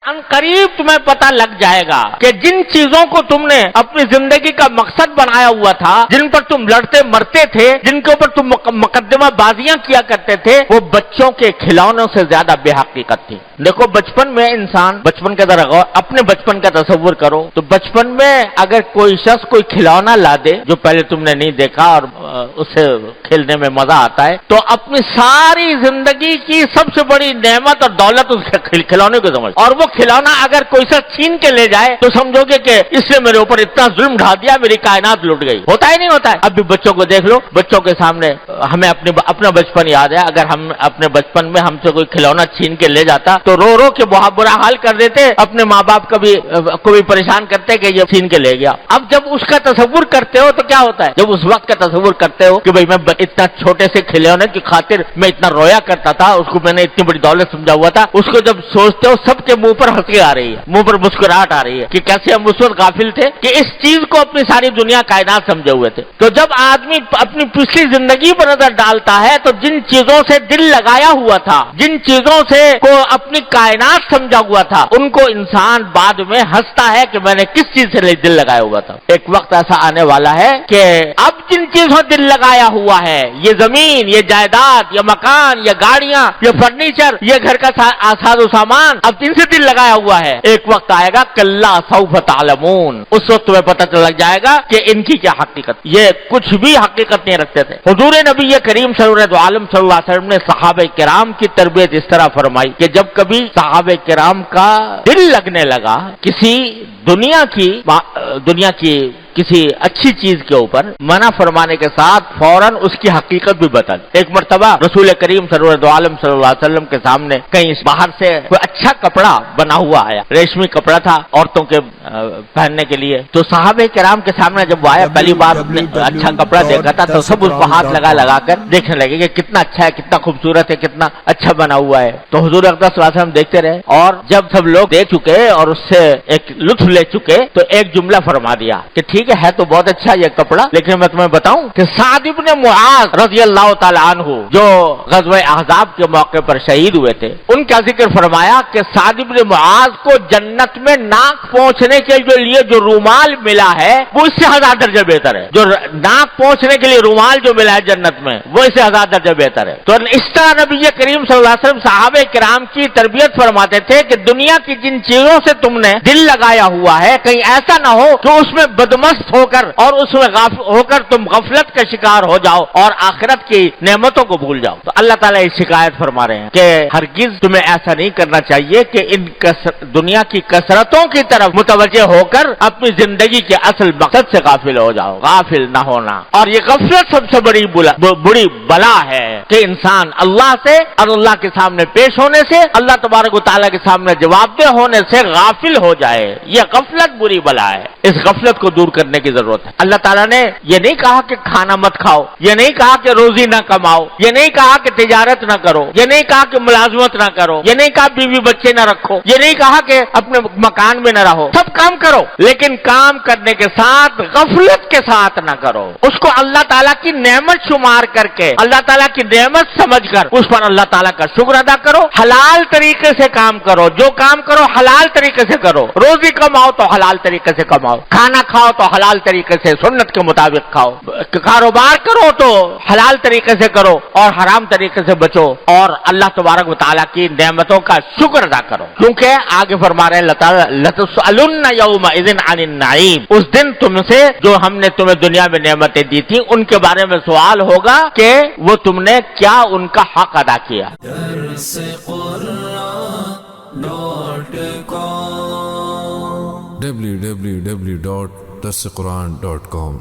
ان قریب تمہیں پتہ لگ جائے گا کہ جن چیزوں کو تم نے اپنی زندگی کا مقصد بنایا ہوا تھا، جن پر تم لڑتے مرتے تھے، جن کے اوپر تم مقدمہ بازیاں کیا کرتے تھے، وہ بچوں کے کھلونوں سے زیادہ بے حقیقت تھی۔ دیکھو بچپن میں انسان، بچپن کا ذرا غور، اپنے بچپن کا تصور کرو تو بچپن میں اگر کوئی شخص کوئی کھلونا لا دے جو پہلے تم نے نہیں دیکھا اور اسے کھیلنے میں مزہ آتا ہے، تو اپنی ساری زندگی کی سب سے بڑی نعمت اور دولت اس کھلونے کو سمجھ، اور وہ کھلونا اگر کوئی سا چھین کے لے جائے تو سمجھو گے کہ اس نے میرے اوپر اتنا ظلم ڈھا دیا، میری کائنات لٹ گئی۔ ہوتا ہی نہیں ہوتا ہے؟ اب بھی بچوں کو دیکھ لو، بچوں کے سامنے ہمیں اپنا بچپن یاد ہے، اگر ہم اپنے بچپن میں ہم سے کوئی کھلونا چھین کے لے جاتا تو رو رو کے بہت برا حال کر دیتے، اپنے ماں باپ کو بھی پریشان کرتے کہ یہ چھین کے لے گیا۔ اب جب اس کا تصور کرتے ہو تو کیا ہوتا ہے؟ جب اس وقت کا تصور کرتے ہو کہ بھئی میں اتنا چھوٹے سے کھلونے کی خاطر میں اتنا رویا کرتا تھا، اس کو میں نے اتنی بڑی دولت سمجھا ہوا تھا، اس کو جب سوچتے ہو سب کے منہ پر ہنسی آ رہی ہے، منہ پر مسکراہٹ آ رہی ہے کہ کیسے ہم اس وقت غافل تھے کہ اس چیز کو اپنی ساری دنیا کائنات سمجھے ہوئے تھے۔ تو جب آدمی اپنی پچھلی زندگی پر نظر ڈالتا ہے تو جن چیزوں سے دل لگایا ہوا تھا، جن چیزوں سے کو اپنی کائنات سمجھا ہوا تھا، ان کو انسان بعد میں ہنستا ہے کہ میں نے کس چیز سے دل لگایا ہوا تھا۔ ایک وقت ایسا آنے والا ہے کہ اب جن چیزوں دل لگایا ہوا ہے، یہ زمین، یہ جائیداد، یہ مکان، یہ گاڑیاں، یہ فرنیچر، یہ گھر کا ساز و سامان، اب جن سے دل لگایا ہوا ہے، ایک وقت آئے گا کلا سوف تعلمون، اس وقت تمہیں پتہ چل جائے گا کہ ان کی کیا حقیقت، یہ کچھ بھی حقیقت نہیں رکھتے تھے۔ حضور نبی کریم صلی اللہ علیہ وسلم نے صحابہ کرام کی تربیت اس طرح فرمائی کہ جب کبھی صحابہ کرام کا دل لگنے لگا کسی دنیا کی کسی اچھی چیز کے اوپر، منع فرمانے کے ساتھ فوراً اس کی حقیقت بھی بتا دی۔ ایک مرتبہ رسول کریم صلی اللہ علیہ وسلم کے سامنے کہیں باہر سے کوئی اچھا کپڑا بنا ہوا آیا، ریشمی کپڑا تھا عورتوں کے پہننے کے لیے، تو صحابہ کرام کے سامنے جب وہ آیا، پہلی بار اچھا کپڑا دیکھا تھا تو سب اس کو ہاتھ لگا کر دیکھنے لگے کہ کتنا اچھا ہے، کتنا خوبصورت ہے، کتنا اچھا بنا ہوا ہے۔ تو حضور اقدس صلی اللہ علیہ وسلم دیکھتے رہے، اور جب سب لوگ دیکھ چکے اور اس سے ایک لطف لے چکے تو ایک جملہ فرما دیا کہ ٹھیک ہے تو بہت اچھا یہ کپڑا، لیکن میں تمہیں بتاؤں کہ سعد ابن معاذ رضی اللہ تعالی عنہ جو غزوہ احزاب کے موقع پر شہید ہوئے تھے، ان کا ذکر فرمایا کہ سعد ابن معاذ کو جنت میں ناک پہنچنے کے لیے جو رومال ملا ہے وہ اس سے 1000 درجے بہتر ہے۔ جو ناک پہنچنے کے لیے رومال جو ملا ہے جنت میں وہ اس سے 1000 درجے بہتر ہے۔ تو اس طرح نبی کریم صلی اللہ علیہ وسلم صحابہ کرام کی تربیت فرماتے تھے کہ دنیا کی جن چیزوں سے تم نے دل لگایا ہوا ہے کہیں ایسا نہ ہو کہ اس میں بدمست ہو کر اور اس میں ہو کر تم غفلت کا شکار ہو جاؤ اور آخرت کی نعمتوں کو بھول جاؤ۔ تو اللہ تعالیٰ اس شکایت فرما رہے ہیں کہ ہرگز تمہیں ایسا نہیں کرنا چاہیے کہ ان دنیا کی کثرتوں کی طرف متوجہ ہو کر اپنی زندگی کے اصل مقصد سے غافل ہو جاؤ۔ غافل نہ ہونا، اور یہ غفلت سب سے بڑی بلا ہے کہ انسان اللہ سے اور اللہ کے سامنے پیش ہونے سے، اللہ تبارک و تعالیٰ کے سامنے جواب دہ ہونے سے غافل ہو جائے۔ یہ غفلت بری بلا ہے، اس غفلت کو دور کرنے کی ضرورت ہے۔ اللہ تعالیٰ نے یہ نہیں کہا کہ کھانا مت کھاؤ، یہ نہیں کہا کہ روزی نہ کماؤ، یہ نہیں کہا کہ تجارت نہ کرو، یہ نہیں کہا کہ ملازمت نہ کرو، یہ نہیں کہا بیوی بچے نہ رکھو، یہ نہیں کہا کہ اپنے مکان میں نہ رہو، سب کام کرو، لیکن کام کرنے کے ساتھ غفلت کے ساتھ نہ کرو۔ اس کو اللہ تعالیٰ کی نعمت شمار کر کے، اللہ تعالیٰ کی نعمت سمجھ کر اس پر اللہ تعالیٰ کا شکر ادا کرو، حلال طریقے سے کام کرو، جو کام کرو حلال طریقے سے کرو، روزی کماؤ تو حلال طریقے سے کماؤ، کھانا کھاؤ تو حلال طریقے سے سنت کے مطابق کھاؤ، کاروبار کرو تو حلال طریقے سے کرو اور حرام طریقے سے بچو، اور اللہ تبارک و تعالیٰ کی نعمتوں کا شکر ادا کرو، کیونکہ آگے فرما رہے ہیں لَتُسْأَلُنَّ يَوْمَئِذٍ عَنِ النَّعِيمِ، اس دن تم سے جو ہم نے تمہیں دنیا میں نعمتیں دی تھی ان کے بارے میں سوال ہوگا کہ وہ تم نے کیا ان کا حق ادا کیا۔ www.darsequran.com